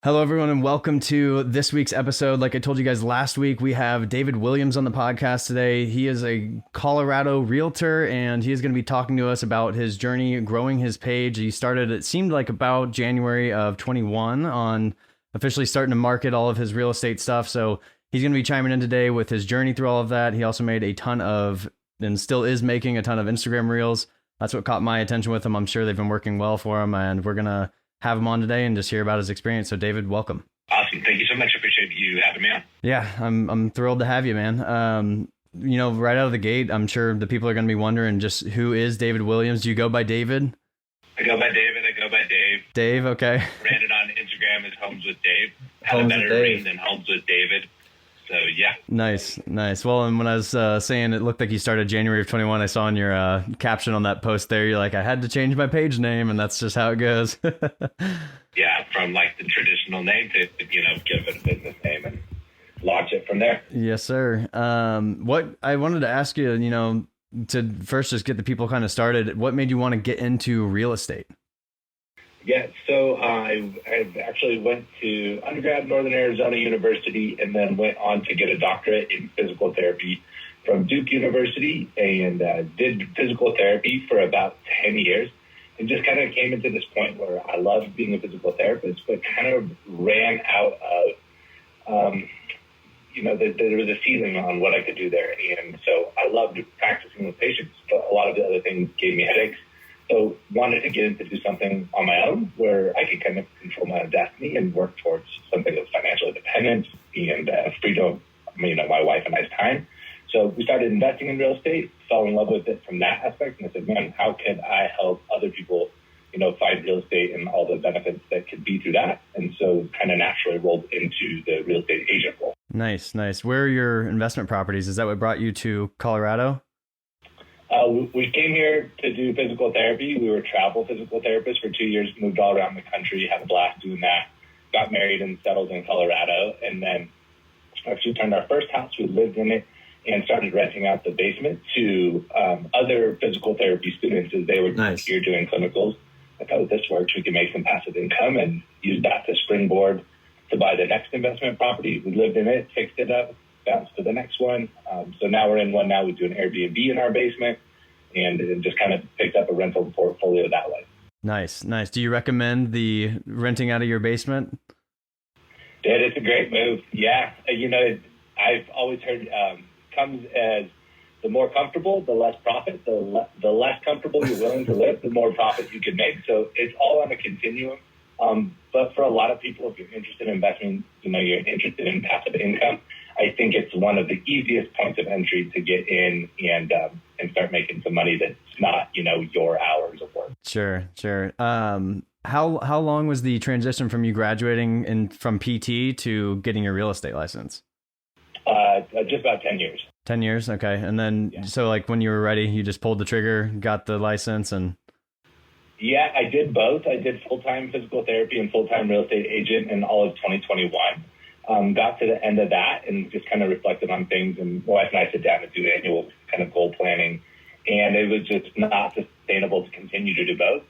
Hello, everyone, and welcome to this week's episode. Like I told you guys last week, we have David Williams on the podcast today. He is a Colorado realtor, and he is going to be talking to us about his journey growing his page. He started, it seemed like about January of 21 on officially starting to market all of his real estate stuff. So he's going to be chiming in today with his journey through all of that. He also made a ton of, and still is making a ton of Instagram reels. That's what caught my attention with him. I'm sure they've been working well for him, and we're going to have him on today and just hear about his experience. So David, welcome. Awesome. Thank you so much. I appreciate you having me on. Yeah, I'm thrilled to have you, man. Right out of the gate, I'm sure the people are going to be wondering just who is David Williams. Do you go by David? I go by David. Dave. Dave, okay. Ran it on Instagram as Homes with Dave. Had Homes a with better Dave. ring than Homes with David. So yeah. Nice. Well, and when I was saying it looked like you started January of 21, I saw in your caption on that post there, you're like, I had to change my page name, and that's just how it goes. Yeah, from like the traditional name to, give it a business name and launch it from there. Yes, sir. What I wanted to ask you, to first just get the people kind of started, what made you want to get into real estate? Yeah, so I actually went to undergrad at Northern Arizona University and then went on to get a doctorate in physical therapy from Duke University and did physical therapy for about 10 years and just kind of came into this point where I loved being a physical therapist, but kind of ran out of, there was a ceiling on what I could do there. And so I loved practicing with patients, but a lot of the other things gave me headaches. So wanted to get into do something on my own where I could kind of control my own destiny and work towards something of financial independence and freedom, my wife and I's time. So we started investing in real estate, fell in love with it from that aspect. And I said, man, how can I help other people, find real estate and all the benefits that could be through that? And so kind of naturally rolled into the real estate agent role. Nice. Where are your investment properties? Is that what brought you to Colorado? We came here to do physical therapy. We were travel physical therapists for 2 years, moved all around the country, had a blast doing that, got married and settled in Colorado. And then actually turned our first house. We lived in it and started renting out the basement to other physical therapy students as they were here doing clinicals. I thought, if this works, we can make some passive income and use that to springboard to buy the next investment property. We lived in it, fixed it up, bounced to the next one. So now we're in one now. We do an Airbnb in our basement and just kind of picked up a rental portfolio that way. Nice. Do you recommend the renting out of your basement? Dude, it's a great move. Yeah. I've always heard comes as the more comfortable, the less profit. The less comfortable you're willing to live, the more profit you can make. So it's all on a continuum. But for a lot of people, if you're interested in investing, you're interested in passive income, I think it's one of the easiest points of entry to get in and start making some money that's not, your hours of work. Sure. How long was the transition from you graduating from PT to getting your real estate license? Just about 10 years. 10 years. Okay. And then, So like when you were ready, you just pulled the trigger, got the license and. Yeah, I did both. I did full-time physical therapy and full-time real estate agent in all of 2021. Got to the end of that and just kind of reflected on things. And my wife and I sit down and do annual kind of goal planning. And it was just not sustainable to continue to do both.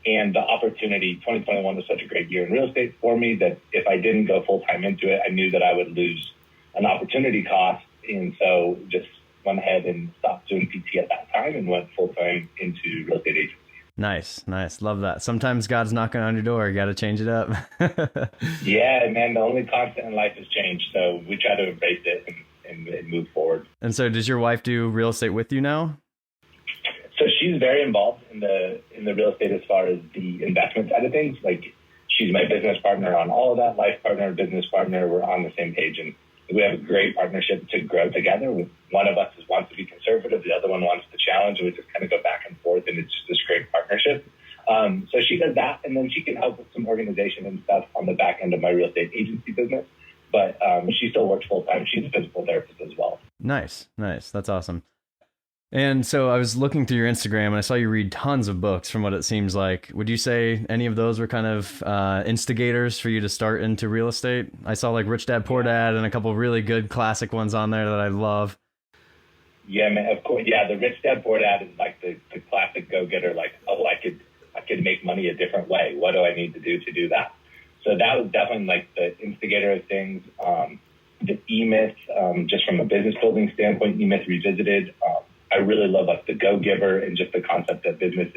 And the opportunity, 2021 was such a great year in real estate for me that if I didn't go full-time into it, I knew that I would lose an opportunity cost. And so just went ahead and stopped doing PT at that time and went full-time into real estate agency. Nice. Love that. Sometimes God's knocking on your door. You got to change it up. Yeah, man, the only constant in life is change. So we try to embrace it and move forward. And so does your wife do real estate with you now? So she's very involved in the real estate as far as the investment side of things. Like she's my business partner on all of that, life partner, business partner. We're on the same page and we have a great partnership to grow together. One of us wants to be conservative. The other one wants to challenge. And we just kind of go back and forth and it's just this great partnership. So she does that and then she can help with some organization and stuff on the back end of my real estate agency business. But she still works full time. She's a physical therapist as well. Nice. That's awesome. And so I was looking through your Instagram and I saw you read tons of books from what it seems like. Would you say any of those were kind of instigators for you to start into real estate? I saw like Rich Dad Poor Dad and a couple of really good classic ones on there that I love. Yeah, man, of course. Yeah, the Rich Dad Poor Dad is like the classic go-getter. Like, I could make money a different way. What do I need to do that? So that was definitely like the instigator of things. The E-Myth, just from a business building standpoint, E-Myth Revisited. I really love like the Go-Giver and just the concept that business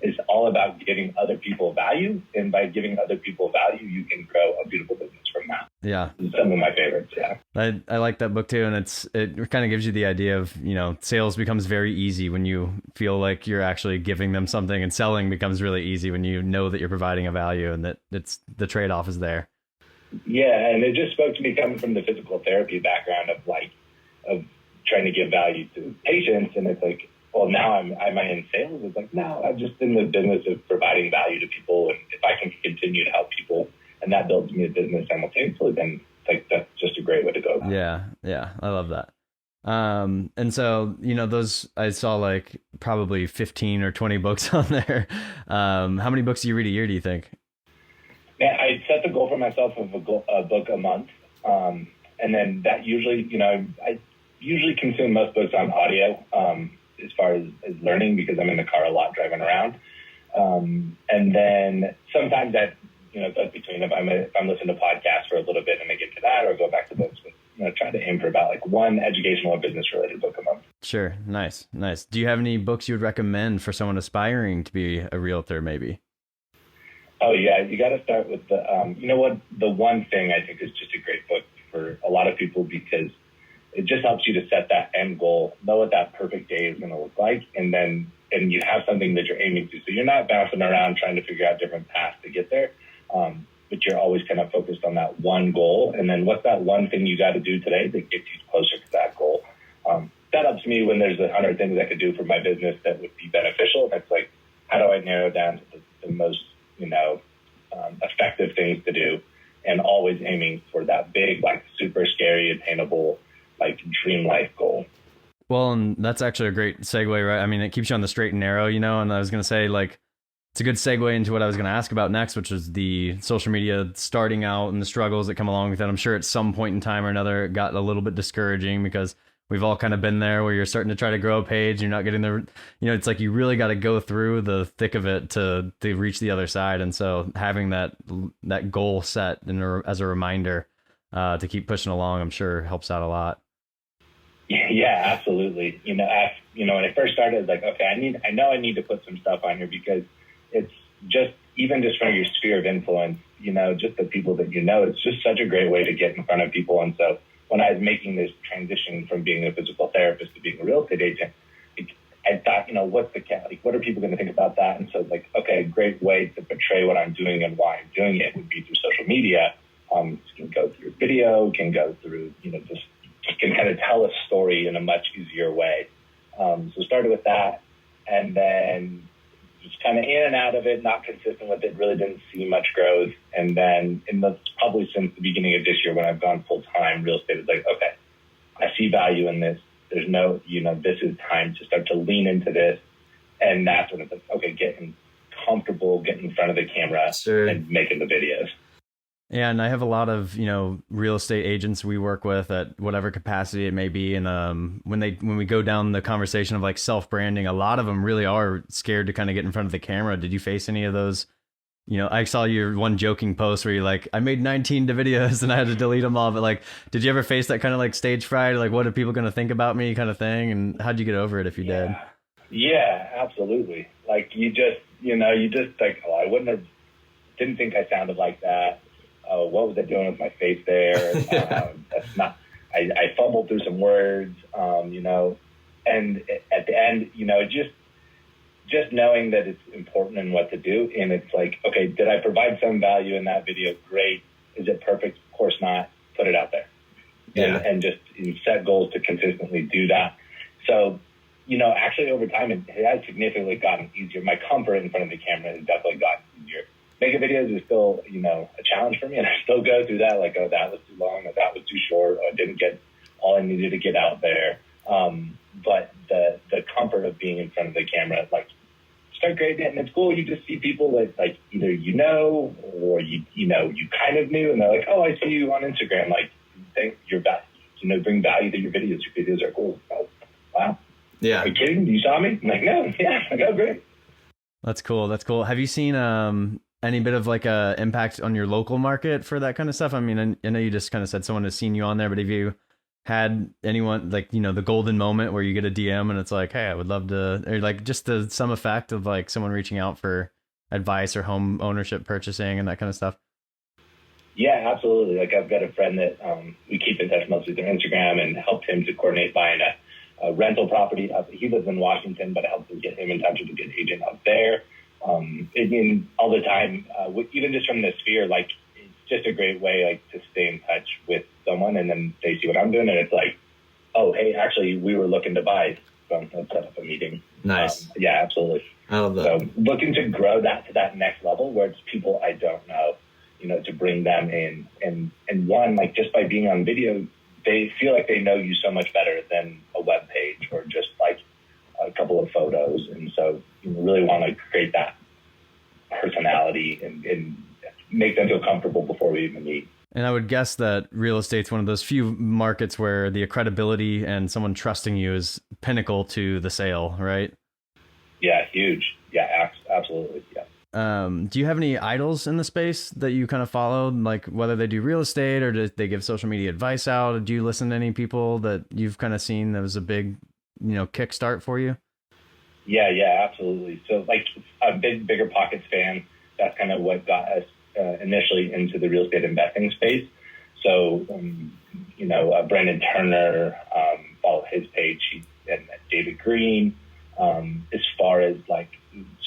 is all about giving other people value. And by giving other people value, you can grow a beautiful business from that. Yeah. Some of my favorites. Yeah. I like that book too. And it kind of gives you the idea of, sales becomes very easy when you feel like you're actually giving them something, and selling becomes really easy when you know that you're providing a value and that the trade-off is there. Yeah. And it just spoke to me coming from the physical therapy background of trying to give value to patients. And it's like, well, now I'm in sales. It's like, no, I'm just in the business of providing value to people. And if I can continue to help people and that builds me a business simultaneously, then like that's just a great way to go about it. Yeah. I love that. And so, those, I saw like probably 15 or 20 books on there. How many books do you read a year, do you think? Yeah, I set the goal for myself of a book a month. And then that usually, I usually consume most books on audio as far as learning, because I'm in the car a lot driving around. And then sometimes that, goes between if I'm listening to podcasts for a little bit and I get to that, or go back to books, but try to aim for about like one educational or business related book a month. Sure. Nice. Do you have any books you would recommend for someone aspiring to be a realtor maybe? Oh yeah, you got to start with the one thing I think is just a great book for a lot of people, because it just helps you to set that end goal, know what that perfect day is going to look like, and you have something that you're aiming to. So you're not bouncing around trying to figure out different paths to get there, but you're always kind of focused on that one goal. And then what's that one thing you got to do today that gets you closer to that goal? That helps me when there's 100 things I could do for my business that would be beneficial. And it's like, how do I narrow down to the most effective things to do, and always aiming for that big, like super scary, attainable, like dream life goal. Well, and that's actually a great segue, right? I mean, it keeps you on the straight and narrow, and I was going to say, like, it's a good segue into what I was going to ask about next, which is the social media starting out and the struggles that come along with it. I'm sure at some point in time or another, it got a little bit discouraging, because we've all kind of been there where you're starting to try to grow a page. You're not getting it's like you really got to go through the thick of it to reach the other side. And so having that goal set as a reminder to keep pushing along, I'm sure helps out a lot. Yeah, absolutely. When I first started, I was like, okay, I know I need to put some stuff on here, because it's just from your sphere of influence, just the people that it's just such a great way to get in front of people. And so when I was making this transition from being a physical therapist to being a real estate agent, I thought, what are people going to think about that? And so it's like, okay, a great way to portray what I'm doing and why I'm doing it would be through social media. It can go through video, can go through, just can kind of tell a story in a much easier way. So started with that, and then just kind of in and out of it, not consistent with it, really didn't see much growth. And then probably since the beginning of this year, when I've gone full time, real estate is like, okay, I see value in this. There's no, this is time to start to lean into this. And that's when it's like, okay, getting comfortable, getting in front of the camera and making the videos. Yeah, and I have a lot of, real estate agents we work with at whatever capacity it may be. And when we go down the conversation of like self-branding, a lot of them really are scared to kind of get in front of the camera. Did you face any of those? I saw your one joking post where you're like, I made 19 videos and I had to delete them all. But like, did you ever face that kind of like stage fright? Like, what are people going to think about me kind of thing? And how'd you get over it if you did? Yeah, absolutely. Like you just like, oh, didn't think I sounded like that. What was I doing with my face there? That's not, I fumbled through some words, and at the end, just knowing that it's important and what to do. And it's like, okay, did I provide some value in that video? Great. Is it perfect? Of course not. Put it out there. Yeah. And just set goals to consistently do that. So, actually over time, it has significantly gotten easier. My comfort in front of the camera has definitely gotten easier. Making videos is still, a challenge for me, and I still go through that. Like, oh, that was too long, or that was too short, or I didn't get all I needed to get out there. But the comfort of being in front of the camera, like, start creating it, and it's cool. You just see people that, like, either or you kind of knew, and they're like, oh, I see you on Instagram. Like, think you're bring value to your videos. Your videos are cool. Oh, wow. Yeah. Are you kidding? You saw me? I'm like, no. Yeah. I go great. That's cool. Have you seen any bit of like a impact on your local market for that kind of stuff? I mean, I know you just kind of said someone has seen you on there, but have you had anyone like, the golden moment where you get a DM and it's like, hey, I would love to, or like just some effect of like someone reaching out for advice or home ownership purchasing and that kind of stuff? Yeah, absolutely. Like I've got a friend that we keep in touch mostly through Instagram, and helped him to coordinate buying a rental property. He lives in Washington, but I helped to get him in touch with a good agent up there. All the time, even just from the sphere, like it's just a great way like to stay in touch with someone, and then they see what I'm doing, and it's like, oh, hey, actually, we were looking to buy, so let's set up a meeting. Nice. Yeah, absolutely. I love that. So looking to grow that to that next level where it's people I don't know, to bring them in. And one, like just by being on video, they feel like they know you so much better than a web page or just like a couple of photos. And so you really want to create that personality and make them feel comfortable before we even meet. And I would guess that real estate's one of those few markets where the credibility and someone trusting you is pinnacle to the sale, right? Yeah, huge. Yeah, absolutely. Yeah. Do you have any idols in the space that you kind of follow, like whether they do real estate or do they give social media advice out? Do you listen to any people that you've kind of seen that was a big, kickstart for you? Yeah, absolutely. So like a bigger pockets fan, that's kind of what got us initially into the real estate investing space. So, Brandon Turner, follow his page, and David Green. As far as like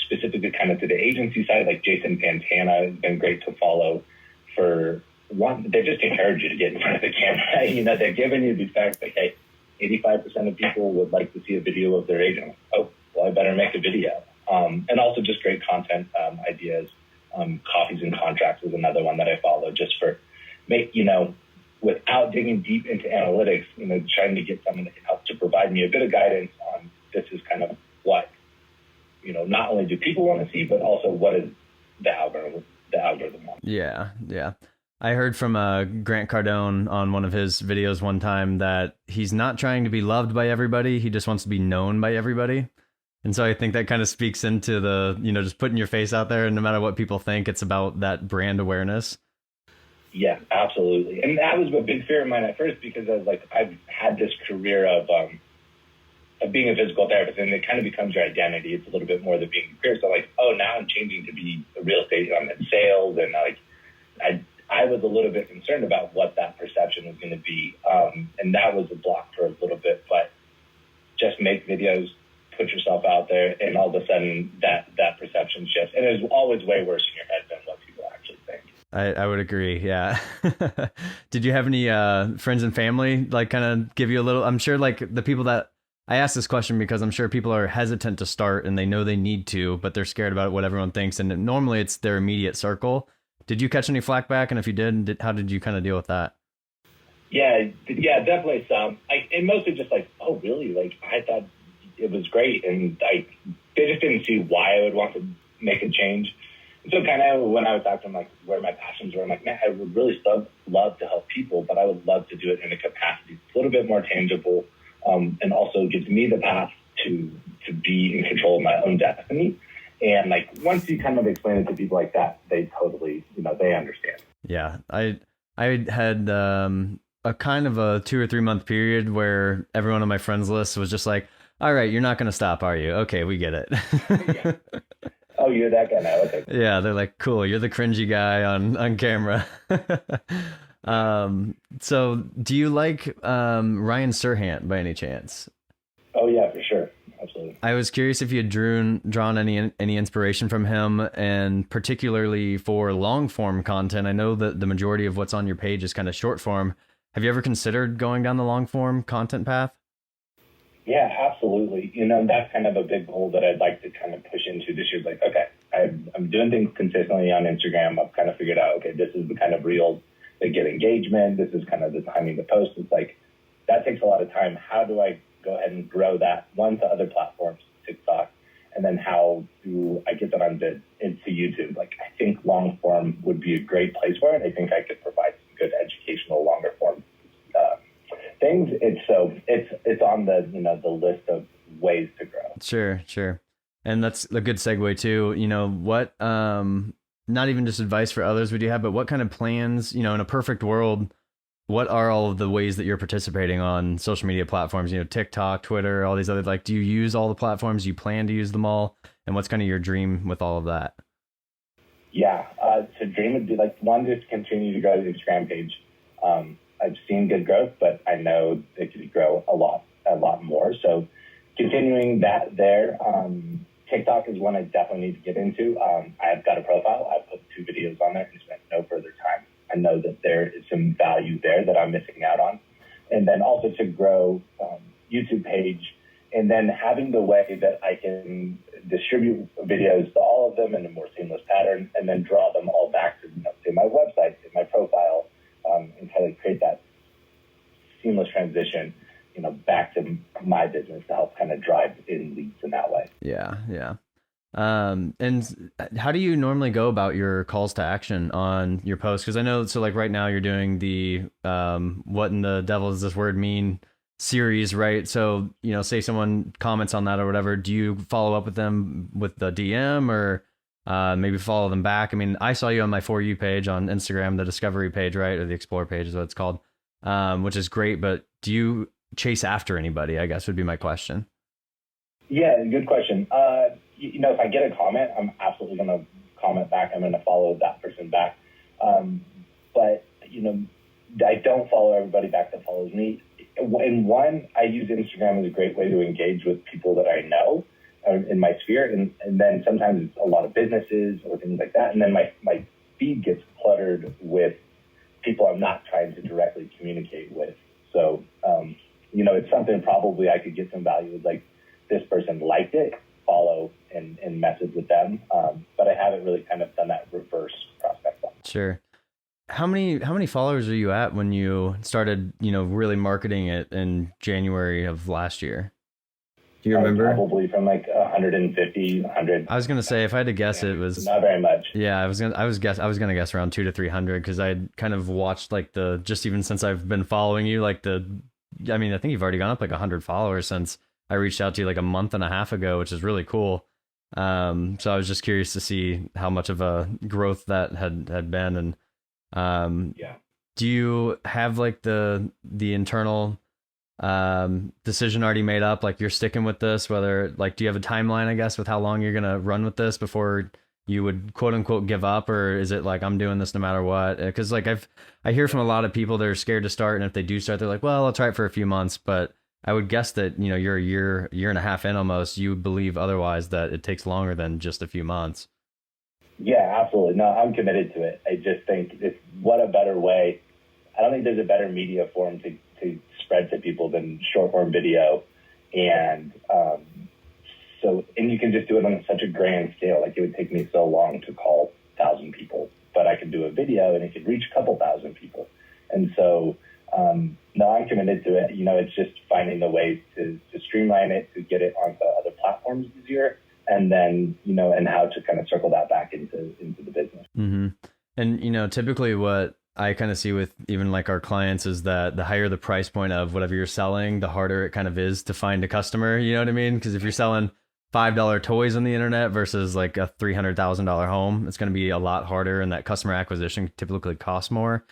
specifically kind of to the agency side, like Jason Pantana has been great to follow. For one, they just encourage you to get in front of the camera. They're giving you the fact that, hey, 85% of people would like to see a video of their agent. Oh, well, I better make a video. And also just great content ideas. Coffees and Contracts is another one that I follow just for without digging deep into analytics, trying to get someone that can help to provide me a bit of guidance on this is kind of what, not only do people want to see, but also what is the algorithm wants. Yeah. I heard from Grant Cardone on one of his videos one time that he's not trying to be loved by everybody. He just wants to be known by everybody. And so I think that kind of speaks into the, just putting your face out there, and no matter what people think, it's about that brand awareness. Yeah, absolutely. And that was a big fear of mine at first, because I was like, I've had this career of being a physical therapist, and it kind of becomes your identity. It's a little bit more than being a career. So like, oh, now I'm changing to be a real estate. I'm in sales. And like, I was a little bit concerned about what that perception was going to be. And that was a block for a little bit, but just make videos, put yourself out there, and all of a sudden that perception shifts. And it's always way worse in your head than what people actually think. I would agree. Yeah. Did you have any friends and family like kind of give you a little, I'm sure like the people that I asked this question because I'm sure people are hesitant to start and they know they need to, but they're scared about what everyone thinks. And normally it's their immediate circle. Did you catch any flack back? And if you did, how did you kind of deal with that? Yeah, definitely some. And mostly just like, oh, really? Like, I thought it was great. And they just didn't see why I would want to make a change. And so kind of when I was talking like where my passions were, I'm like, man, I would really love to help people, but I would love to do it in a capacity a little bit more tangible, and also gives me the path to be in control of my own destiny. And like once you kind of explain it to people like that, they totally, they understand. Yeah, I had a kind of a 2 or 3 month period where everyone on my friends list was just like, all right, you're not going to stop, are you? Okay, we get it. Yeah. Oh, you're that guy now. Okay. Yeah, they're like, cool, you're the cringy guy on camera. So do you like Ryan Serhant by any chance? Oh yeah, for sure. Absolutely. I was curious if you had drawn any inspiration from him, and particularly for long form content. I know that the majority of what's on your page is kind of short form. Have you ever considered going down the long form content path? Yeah, absolutely. That's kind of a big goal that I'd like to kind of push into this year. Like, okay, I'm doing things consistently on Instagram. I've kind of figured out, okay, this is the kind of reels that get engagement. This is kind of the timing to post. It's like, that takes a lot of time. How do I go ahead and grow that, one, to other platforms, TikTok, and then how do I get that into YouTube? Like, I think long form would be a great place for it. I think I could provide some good educational longer form things. It's on the list of ways to grow. Sure. And that's a good segue too. What not even just advice for others would you have, but what kind of plans, in a perfect world, what are all of the ways that you're participating on social media platforms, TikTok, Twitter, all these other, like, do you use all the platforms? Do you plan to use them all? And what's kind of your dream with all of that? Yeah. So dream would be like, one, just continue to grow the Instagram page. I've seen good growth, but I know it could grow a lot more. So continuing that there. TikTok is one I definitely need to get into. I've got a profile. I've put 2 videos on there and spent no further time. I know that there is some value there that I'm missing out on. And then also to grow YouTube page, and then having the way that I can distribute videos to all of them in a more seamless pattern, and then draw them all back to, to my website, to my profile, and kind of create that seamless transition, back to my business to help kind of drive in leads in that way. Yeah. Yeah. And how do you normally go about your calls to action on your posts? Cause I know, so like right now you're doing the, what in the devil does this word mean series, right? So, say someone comments on that or whatever, do you follow up with them with the DM or, maybe follow them back? I mean, I saw you on my For You page on Instagram, the discovery page, right? Or the explore page is what it's called, which is great, but do you chase after anybody, I guess would be my question. Yeah, good question. If I get a comment, I'm absolutely going to comment back. I'm going to follow that person back. But I don't follow everybody back that follows me. In one, I use Instagram as a great way to engage with people that I know in my sphere. And then sometimes it's a lot of businesses or things like that. And then my feed gets cluttered with people I'm not trying to directly communicate with. So, it's something probably I could get some value with, like this person liked it, follow and message with them. But I haven't really kind of done that reverse prospect. Sure. How many followers are you at when you started, really marketing it in January of last year? Do you remember? Probably from like 150, 100. I was going to say, if I had to guess, it was not very much. Yeah, I was going to guess around 200 to 300 because I kind of watched like just even since I've been following you, I think you've already gone up like 100 followers since I reached out to you like a month and a half ago, which is really cool. So I was just curious to see how much of a growth that had been. And do you have like the internal decision already made up, like you're sticking with this, whether like, do you have a timeline, I guess, with how long you're going to run with this before you would quote unquote give up? Or is it like, I'm doing this no matter what? Cause like I hear from a lot of people that are scared to start. And if they do start, they're like, well, I'll try it for a few months, but I would guess that, you're a year and a half in almost, you would believe otherwise that it takes longer than just a few months. Yeah, absolutely. No, I'm committed to it. I just think what a better way. I don't think there's a better media form to spread to people than short form video. And and you can just do it on such a grand scale. Like it would take me so long to call 1,000 people, but I could do a video and it could reach a couple thousand people. And so, no, I'm committed to it. It's just finding the ways to streamline it, to get it onto other platforms easier. And then, and how to kind of circle that back into the business. Mm-hmm. And, typically what I kind of see with even like our clients is that the higher the price point of whatever you're selling, the harder it kind of is to find a customer. You know what I mean? Because if you're selling $5 toys on the internet versus like a $300,000 home, it's going to be a lot harder. And that customer acquisition typically costs more.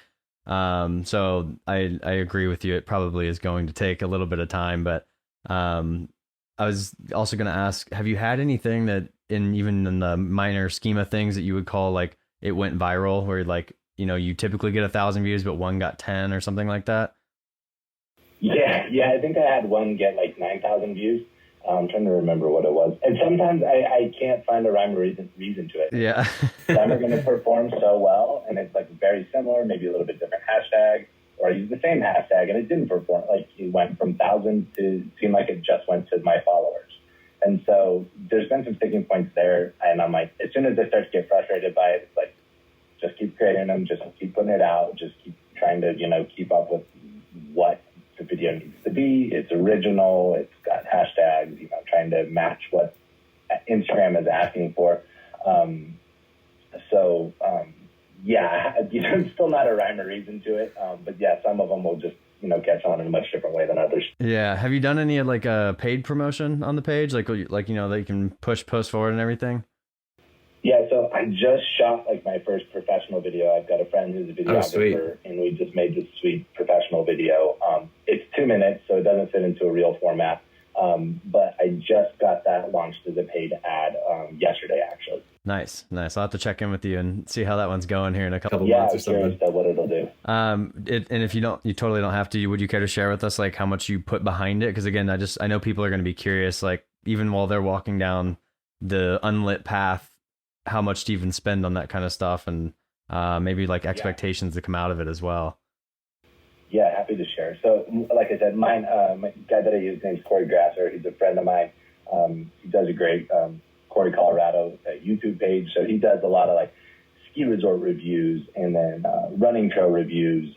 So I agree with you. It probably is going to take a little bit of time, but, I was also going to ask, have you had anything that even in the minor scheme of things that you would call like it went viral, where like, you typically get 1,000 views, but one got 10 or something like that? Yeah. I think I had one get like 9,000 views. I'm trying to remember what it was. And sometimes I can't find a rhyme or reason to it. Yeah. Some are going to perform so well, and it's like very similar, maybe a little bit different hashtag. Or I used the same hashtag and it didn't perform. Like it went from 1,000 to seem like it just went to my followers. And so there's been some sticking points there. And I'm like, as soon as I start to get frustrated by it, it's like, just keep creating them, just keep putting it out, just keep trying to, keep up with what the video needs to be. It's original. It's got hashtags, trying to match what Instagram is asking for. Yeah, it's still not a rhyme or reason to it. But yeah, some of them will just, catch on in a much different way than others. Yeah. Have you done any like a paid promotion on the page? Like, that you can push post forward and everything? Yeah, so I just shot like my first professional video. I've got a friend who's a videographer, and we just made this sweet professional video. It's 2 minutes, so it doesn't fit into a reel format. But I just got that launched as a paid ad yesterday, actually. Nice. I'll have to check in with you and see how that one's going here in a couple months or something. Yeah, I'm curious what it'll do. And if you totally don't have to, would you care to share with us like how much you put behind it? Because again, I know people are going to be curious, like even while they're walking down the unlit path, how much to even spend on that kind of stuff, and maybe like expectations to come out of it as well. Yeah, happy to share. So, like I said, my guy that I use name's Corey Grasser. He's a friend of mine. He does a great Corey Colorado YouTube page. So he does a lot of like ski resort reviews and then running trail reviews.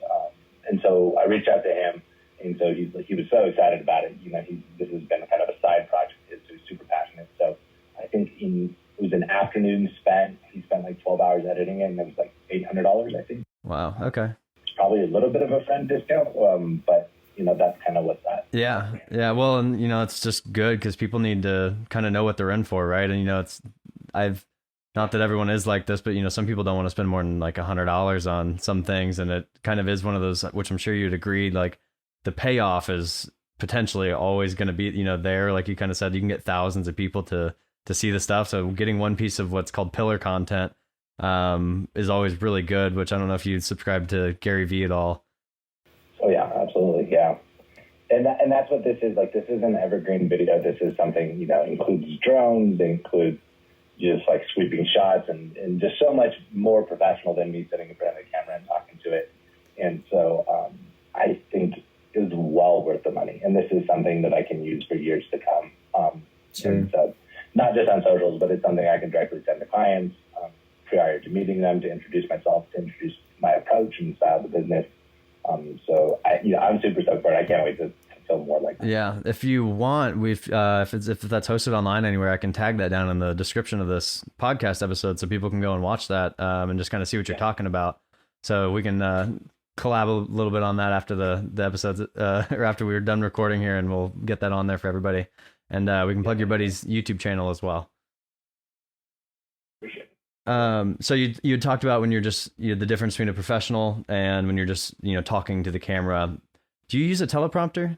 And so I reached out to him, and so he was so excited about it. You know, this has been kind of a side project. So he's super passionate. So I think it was an afternoon spent. He spent like 12 hours editing it, and it was like $800, I think. Wow. Okay. Probably a little bit of a friend discount, but you know, that's kind of what's that. Yeah. Well, and you know, it's just good because people need to kind of know what they're in for, right? And you know, not that everyone is like this, but you know, some people don't want to spend more than like $100 on some things, and it kind of is one of those, which I'm sure you'd agree, like the payoff is potentially always going to be, you know, there. Like you kind of said, you can get thousands of people to see the stuff. So getting one piece of what's called pillar content is always really good, which I don't know if you subscribe to Gary Vee at all. Oh yeah, absolutely. Yeah. And that's what this is. Like, this is an evergreen video. This is something, you know, includes drones, includes just like sweeping shots and just so much more professional than me sitting in front of the camera and talking to it. And so I think it was well worth the money. And this is something that I can use for years to come. Sure. And so not just on socials, but it's something I can directly send to clients prior to meeting them, to introduce myself, to introduce my approach and style of the business. So I'm super stoked for it. I can't wait to film more like that. Yeah, if you want, if that's hosted online anywhere, I can tag that down in the description of this podcast episode so people can go and watch that and just kind of see what you're talking about. So we can collab a little bit on that after the episodes or after we're done recording here, and we'll get that on there for everybody. And we can plug your buddy's YouTube channel as well. Appreciate it. So you talked about when you're just the difference between a professional and when you're just talking to the camera. Do you use a teleprompter?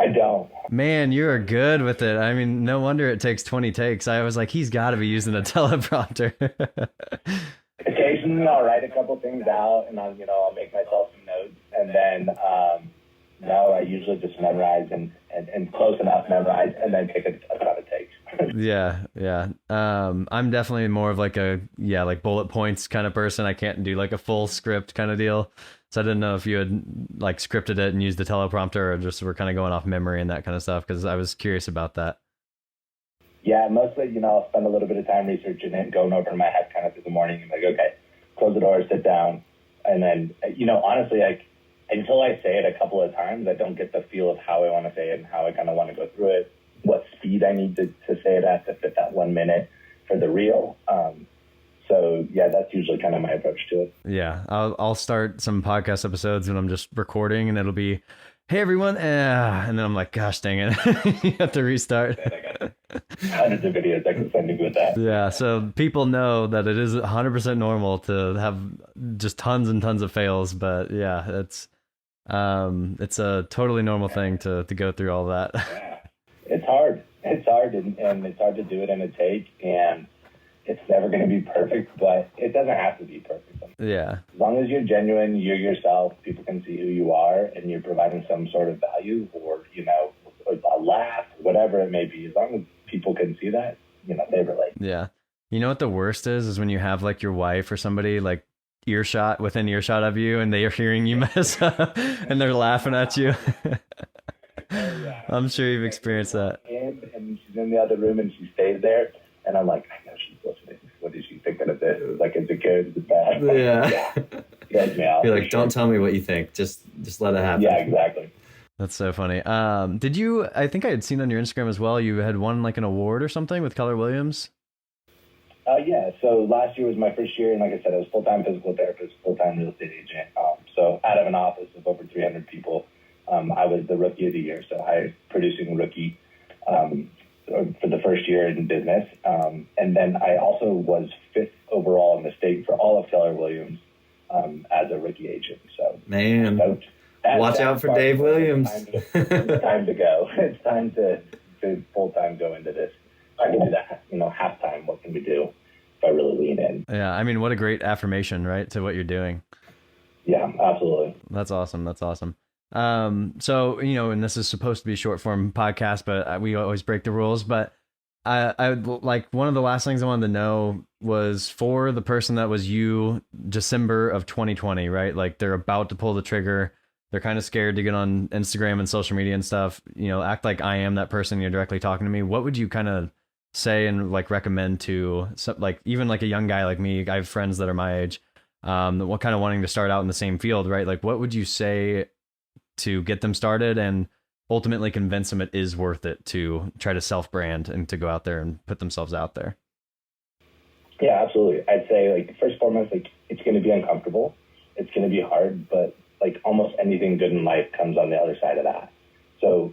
I don't. Man, you're good with it. I mean, no wonder it takes 20 takes. I was like, he's got to be using a teleprompter. Occasionally, I'll write a couple things out, and I'll make myself some notes, and then no, I usually just memorize and close enough memorize, and then take a ton of takes. Yeah. I'm definitely more of like like bullet points kind of person. I can't do like a full script kind of deal. So I didn't know if you had like scripted it and used the teleprompter, or just were kind of going off memory and that kind of stuff, because I was curious about that. Yeah, mostly, I'll spend a little bit of time researching it, going over in my head kind of through the morning, and like, okay, close the door, sit down. And then, honestly, until I say it a couple of times, I don't get the feel of how I want to say it and how I kind of want to go through it, what speed I need to say it at to fit that 1 minute for the reel. So yeah, that's usually kind of my approach to it. Yeah, I'll start some podcast episodes when I'm just recording, and it'll be, hey everyone, and then I'm like, gosh dang it, you have to restart. I got hundreds of videos I can send you with that. Yeah, so people know that it is 100% normal to have just tons and tons of fails, but yeah, it's a totally normal thing to go through all that. Yeah. It's hard, and it's hard to do it in a take, and it's never going to be perfect, but it doesn't have to be perfect. Yeah. As long as you're genuine, you're yourself, people can see who you are, and you're providing some sort of value, or, a laugh, whatever it may be. As long as people can see that, they relate. Yeah. You know what the worst is when you have like your wife or somebody like within earshot of you, and they are hearing you mess up and they're laughing at you. Yeah. I'm sure you've experienced that. And she's in the other room and she stays there, and I'm like, I know she's listening. What is she thinking of this? Like, is it good? Is it bad? Yeah. Scares me out. You're like, don't tell me what you think. Just let it happen. Yeah, exactly. That's so funny. Did you, I think I had seen on your Instagram as well, you had won like an award or something with Keller Williams? Yeah, so last year was my first year, and like I said, I was full-time physical therapist, full-time real estate agent. So out of an office of over 300 people, I was the rookie of the year, so highest producing rookie. for the first year in business. And then I also was 5th overall in the state for all of Keller Williams as a rookie agent. So, man, watch out for Dave Williams. It's time to go. It's time to full-time go into this. I can do that, half-time. What can we do if I really lean in? Yeah, I mean, what a great affirmation, right, to what you're doing. Yeah, absolutely. That's awesome. That's awesome. So, and this is supposed to be a short form podcast, but we always break the rules. But I like, one of the last things I wanted to know was, for the person that was you December of 2020, right? Like, they're about to pull the trigger. They're kind of scared to get on Instagram and social media and stuff, act like I am that person. You're directly talking to me. What would you kind of say and like recommend to like, even like a young guy like me? I have friends that are my age, what kind of wanting to start out in the same field, right? Like, what would you say to get them started and ultimately convince them it is worth it to try to self-brand and to go out there and put themselves out there? Yeah, absolutely. I'd say, like, first and foremost, like, it's going to be uncomfortable. It's going to be hard, but like almost anything good in life comes on the other side of that. So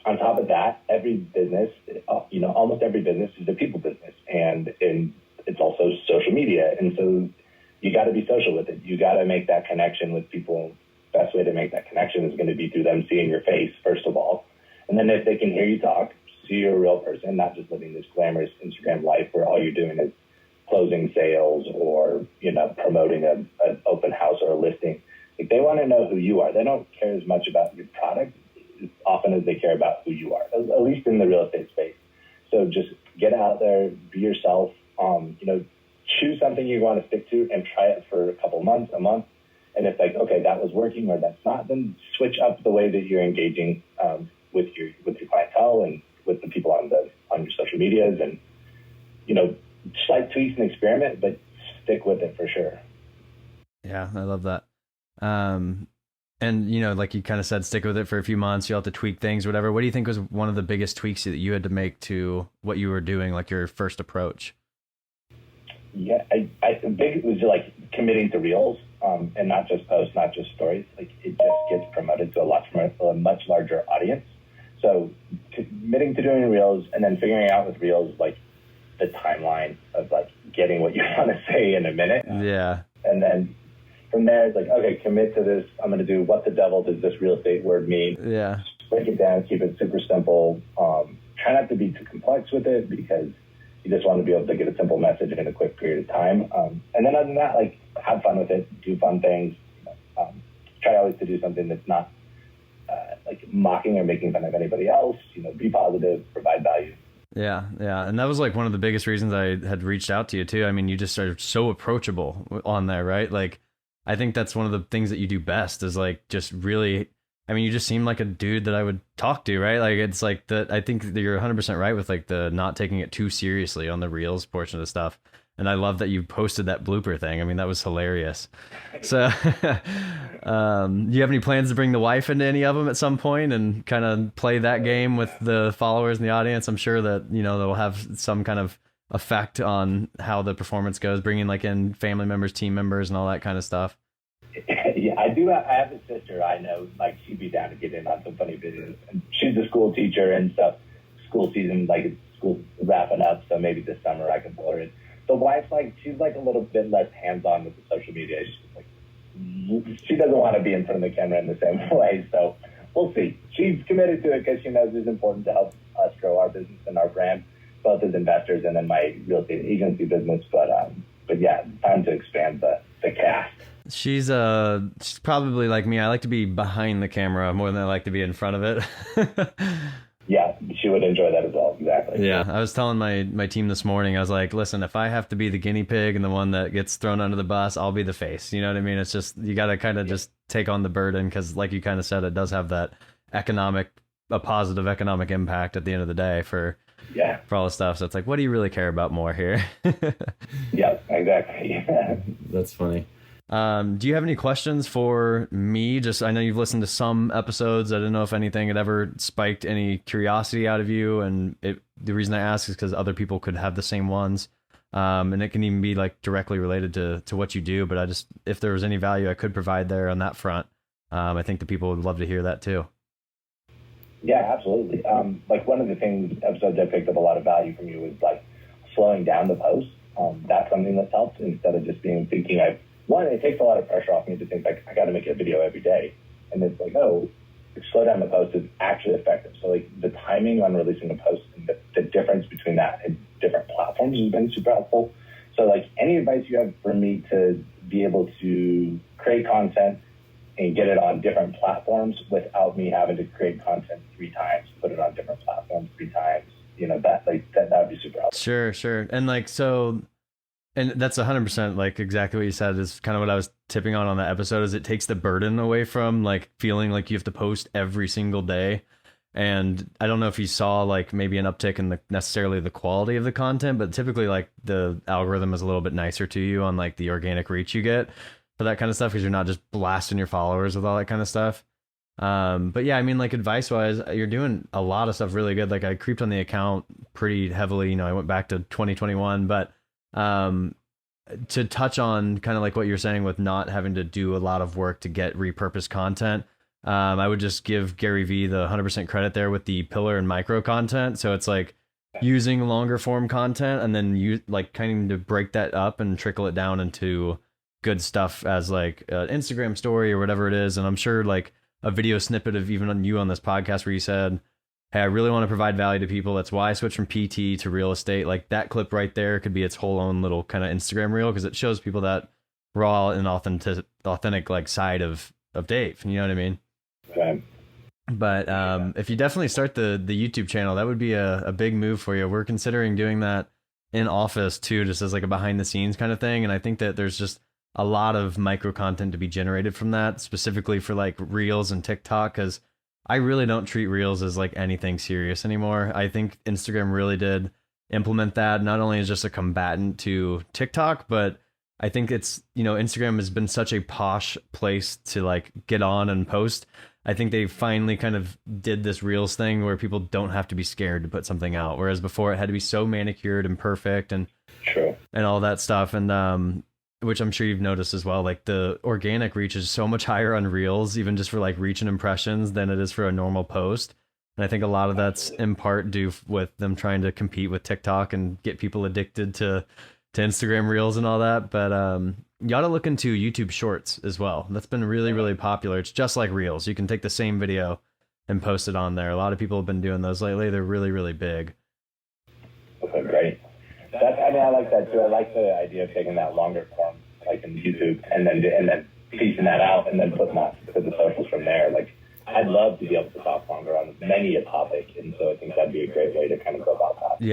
on top of that, every business, almost every business is a people business, and it's also social media. And so you got to be social with it. You got to make that connection with people. Best way to make that connection is going to be through them seeing your face, first of all. And then if they can hear you talk, see you're a real person, not just living this glamorous Instagram life where all you're doing is closing sales or, promoting an open house or a listing. Like, they want to know who you are. They don't care as much about your product as often as they care about who you are, at least in the real estate space. So just get out there, be yourself, choose something you want to stick to and try it for a couple months, a month. And if like, okay, that was working or that's not, then switch up the way that you're engaging with your clientele and with the people on your social medias, and, slight tweaks and experiment, but stick with it for sure. Yeah, I love that. And like you kind of said, stick with it for a few months. You'll have to tweak things, whatever. What do you think was one of the biggest tweaks that you had to make to what you were doing, like your first approach? Yeah, I think it was like committing to reels, and not just posts, not just stories. Like, it just gets promoted to a much larger audience. So committing to doing reels, and then figuring out with reels, like, the timeline of like getting what you want to say in a minute. Yeah. And then from there, it's like, okay, commit to this. I'm going to do, what the devil does this real estate word mean? Yeah. Break it down, keep it super simple. Try not to be too complex with it, because you just want to be able to get a simple message in a quick period of time. And then other than that, like, have fun with it, do fun things. Try always to do something that's not like mocking or making fun of anybody else. Be positive, provide value. Yeah. Yeah. And that was like one of the biggest reasons I had reached out to you too. I mean, you just are so approachable on there, right? Like, I think that's one of the things that you do best is like, just really, I mean, you just seem like a dude that I would talk to, right? Like, it's like that. I think that you're 100% right with like the not taking it too seriously on the reels portion of the stuff. And I love that you posted that blooper thing. I mean, that was hilarious. So, do you have any plans to bring the wife into any of them at some point and kind of play that game with the followers and the audience? I'm sure that, they'll have some kind of effect on how the performance goes, bringing like in family members, team members, and all that kind of stuff. Yeah, I do. I have a sister I know, like, she'd be down to get in on some funny videos. And she's a school teacher and stuff. School season, like, school's wrapping up, so maybe this summer I can pull her in. The wife's like, she's like a little bit less hands-on with the social media. She's like, she doesn't want to be in front of the camera in the same way. So we'll see. She's committed to it because she knows it's important to help us grow our business and our brand, both as investors and in my real estate agency business. But yeah, time to expand the cast. She's probably like me. I like to be behind the camera more than I like to be in front of it. Yeah, she would enjoy that as well. Exactly. Yeah, I was telling my team this morning, I was like, listen, if I have to be the guinea pig and the one that gets thrown under the bus, I'll be the face. You know what I mean? It's just, you got to kind of just take on the burden, because like you kind of said, it does have that a positive economic impact at the end of the day for all the stuff. So it's like, what do you really care about more here? Yeah, exactly. That's funny. Do you have any questions for me? I know you've listened to some episodes. I didn't know if anything had ever spiked any curiosity out of you. And the reason I ask is because other people could have the same ones. And it can even be like directly related to what you do. But if there was any value I could provide there on that front, I think the people would love to hear that too. Yeah, absolutely. Like one of the episodes I picked up a lot of value from you was like slowing down the post. That's something that's helped instead of just thinking it takes a lot of pressure off me to think like I got to make a video every day. And it's like, oh, slow down the post is actually effective. So like the timing on releasing a post and the difference between that and different platforms has been super helpful. So like any advice you have for me to be able to create content and get it on different platforms without me having to create content 3 times, put it on different platforms 3 times, that would be super helpful. Sure. And like, so, and that's 100% like exactly what you said is kind of what I was tipping on that episode is it takes the burden away from like feeling like you have to post every single day. And I don't know if you saw like maybe an uptick in necessarily the quality of the content, but typically like the algorithm is a little bit nicer to you on like the organic reach you get for that kind of stuff because you're not just blasting your followers with all that kind of stuff. But yeah, I mean, like advice wise, you're doing a lot of stuff really good. Like I creeped on the account pretty heavily. I went back to 2021, but to touch on kind of like what you're saying with not having to do a lot of work to get repurposed content, I would just give Gary Vee the 100% credit there with the pillar and micro content. So it's like using longer form content and then you like kind of break that up and trickle it down into good stuff as like an Instagram story or whatever it is. And I'm sure like a video snippet of even on you on this podcast where you said, hey, I really want to provide value to people. That's why I switched from PT to real estate. Like that clip right there could be its whole own little kind of Instagram reel because it shows people that raw and authentic like side of Dave. You know what I mean? Okay. But if you definitely start the YouTube channel, that would be a big move for you. We're considering doing that in office too, just as like a behind the scenes kind of thing. And I think that there's just a lot of micro content to be generated from that, specifically for like Reels and TikTok, because I really don't treat Reels as like anything serious anymore. I think Instagram really did implement that, not only as just a combatant to TikTok, but I think it's, Instagram has been such a posh place to like get on and post. I think they finally kind of did this Reels thing where people don't have to be scared to put something out. Whereas before it had to be so manicured and perfect and all that stuff. And, which I'm sure you've noticed as well, like the organic reach is so much higher on Reels, even just for like reach and impressions than it is for a normal post. And I think a lot of that's in part due with them trying to compete with TikTok and get people addicted to Instagram Reels and all that. But you ought to look into YouTube Shorts as well. That's been really, really popular. It's just like Reels. You can take the same video and post it on there. A lot of people have been doing those lately. They're really, really big. Okay, great. I like that too. I like the idea of taking that longer form, like in YouTube, and then piecing that out and then putting that to the socials from there. Like, I'd love to be able to talk longer on many a topic, and so I think that'd be a great way to kind of go about that.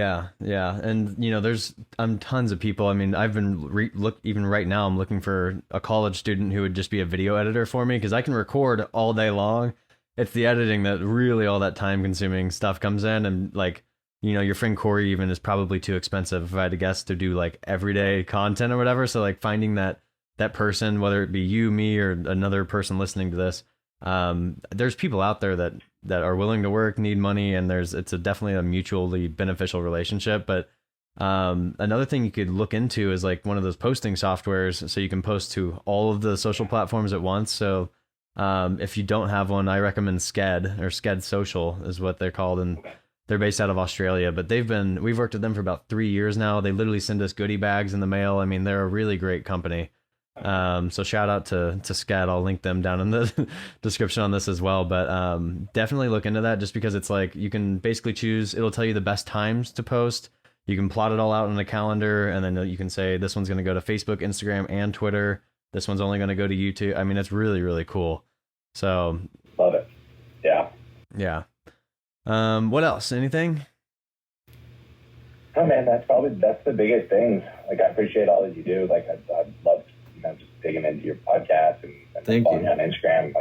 Yeah, and there's tons of people. I mean, I've been even right now. I'm looking for a college student who would just be a video editor for me because I can record all day long. It's the editing that really all that time consuming stuff comes in, and like. Your friend Corey even is probably too expensive, if I had to guess, to do like everyday content or whatever. So like finding that person, whether it be you, me, or another person listening to this, there's people out there that are willing to work, need money, and it's definitely a mutually beneficial relationship. But another thing you could look into is like one of those posting softwares, so you can post to all of the social platforms at once. So if you don't have one, I recommend Sked, or Sked Social is what they're called, and they're based out of Australia, but we've worked with them for about 3 years now. They literally send us goodie bags in the mail. I mean, they're a really great company. So shout out to Sked. I'll link them down in the description on this as well. But definitely look into that, just because it's like you can basically choose. It'll tell you the best times to post. You can plot it all out in a calendar, and then you can say this one's going to go to Facebook, Instagram, and Twitter. This one's only going to go to YouTube. I mean, it's really, really cool. So love it. Yeah. What else? Anything? Oh man, that's the biggest thing. Like, I appreciate all that you do. Like, I love just digging into your podcast and following you on Instagram.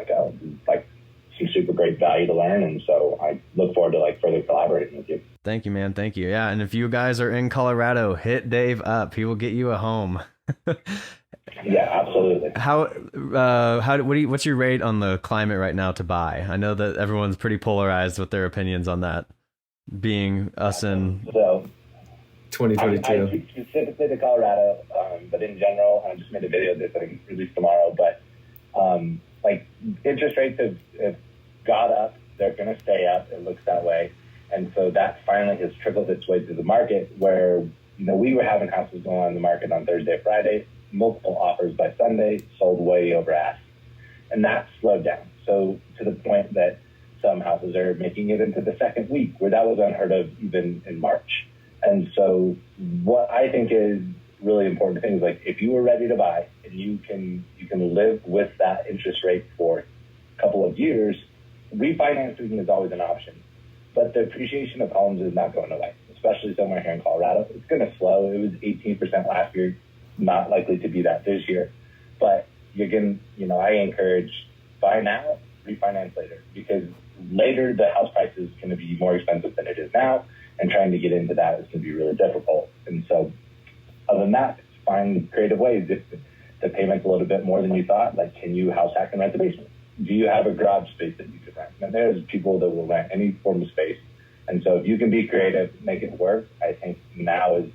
Like some super great value to learn, and so I look forward to like further collaborating with you. Thank you, man. Thank you. Yeah, and if you guys are in Colorado, hit Dave up. He will get you a home. Yeah, absolutely. What's your rate on the climate right now to buy? I know that everyone's pretty polarized with their opinions on that, being us in 2022. I speak specifically to Colorado, but in general, I just made a video that's released tomorrow. But like interest rates have got up they're going to stay up. It looks that way. And so that finally has trickled its way through the market where, we were having houses going on the market on Thursday, Friday, multiple offers by Sunday, sold way over ask. And that slowed down. So to the point that some houses are making it into the second week, where that was unheard of even in March. And so what I think is really important things, like if you were ready to buy and you can live with that interest rate for a couple of years, refinancing is always an option. But the appreciation of homes is not going away, especially somewhere here in Colorado. It's going to slow. It was 18% last year, not likely to be that this year. But you're going to, I encourage buy now, refinance later, because later the house price is going to be more expensive than it is now, and trying to get into that is going to be really difficult. And so other than that, find creative ways. If the payment's a little bit more than you thought, like can you house hack and rent the basement? Do you have a garage space that you could rent? And there's people that will rent any form of space. And so if you can be creative, make it work, I think now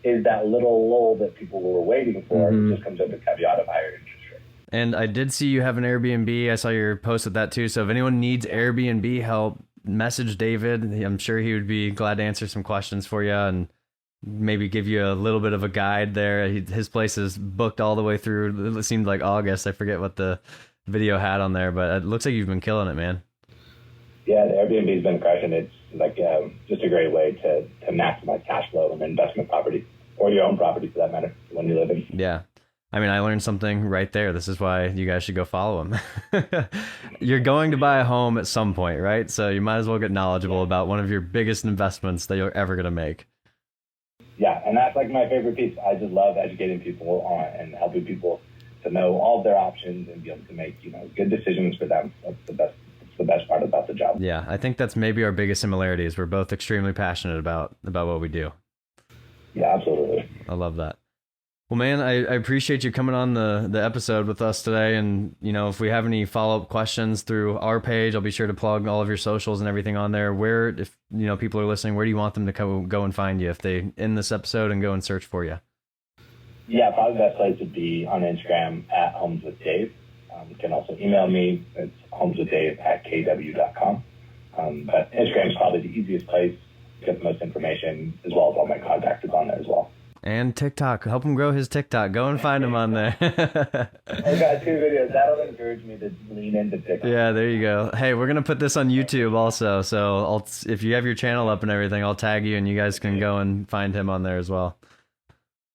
is that little lull that people were waiting for. It just comes up with a caveat of higher interest rates. And I did see you have an Airbnb. I saw your post with that too. So if anyone needs Airbnb help, message David. I'm sure he would be glad to answer some questions for you and maybe give you a little bit of a guide there. His place is booked all the way through. It seemed like August. I forget what the video had on there, but it looks like you've been killing it, man. Yeah, the Airbnb has been crushing. It's like just a great way to maximize cash flow in investment property, or your own property for that matter, when you live in. Yeah. I mean, I learned something right there. This is why you guys should go follow him. You're going to buy a home at some point, right? So you might as well get knowledgeable about one of your biggest investments that you're ever going to make. Yeah, and that's like my favorite piece. I just love educating people on and helping people to know all of their options and be able to make, good decisions for them. That's the best part about the job. Yeah, I think that's maybe our biggest similarity is we're both extremely passionate about what we do. Yeah, absolutely. I love that. Well, man, I appreciate you coming on the episode with us today. And, if we have any follow-up questions through our page, I'll be sure to plug all of your socials and everything on there. Where, if, people are listening, where do you want them to go and find you if they end this episode and go and search for you? Yeah, probably the best place would be on Instagram at Homes with Dave. You can also email me. It's homeswithdave@kw.com. But Instagram is probably the easiest place to get the most information, as well as all my contact is on there as well. And TikTok. Help him grow his TikTok. Go and find him on there. I got 2 videos. That'll encourage me to lean into TikTok. Yeah, there you go. Hey, we're going to put this on YouTube also. So if you have your channel up and everything, I'll tag you and you guys can go and find him on there as well.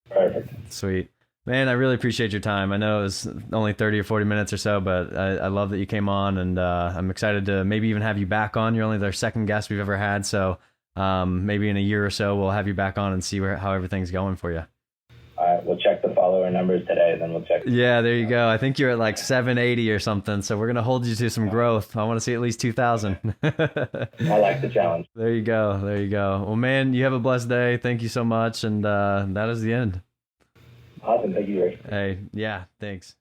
Perfect. Sweet. Man, I really appreciate your time. I know it was only 30 or 40 minutes or so, but I love that you came on, and I'm excited to maybe even have you back on. You're only the second guest we've ever had, so maybe in a year or so we'll have you back on and see how everything's going for you. All right, we'll check the follower numbers today, then we'll check. Yeah, there you go. I think you're at like 780 or something, so we're going to hold you to some growth. I want to see at least 2,000. I like the challenge. There you go. There you go. Well, man, you have a blessed day. Thank you so much, and that is the end. Awesome. Thank you, Rick. Hey, yeah, thanks.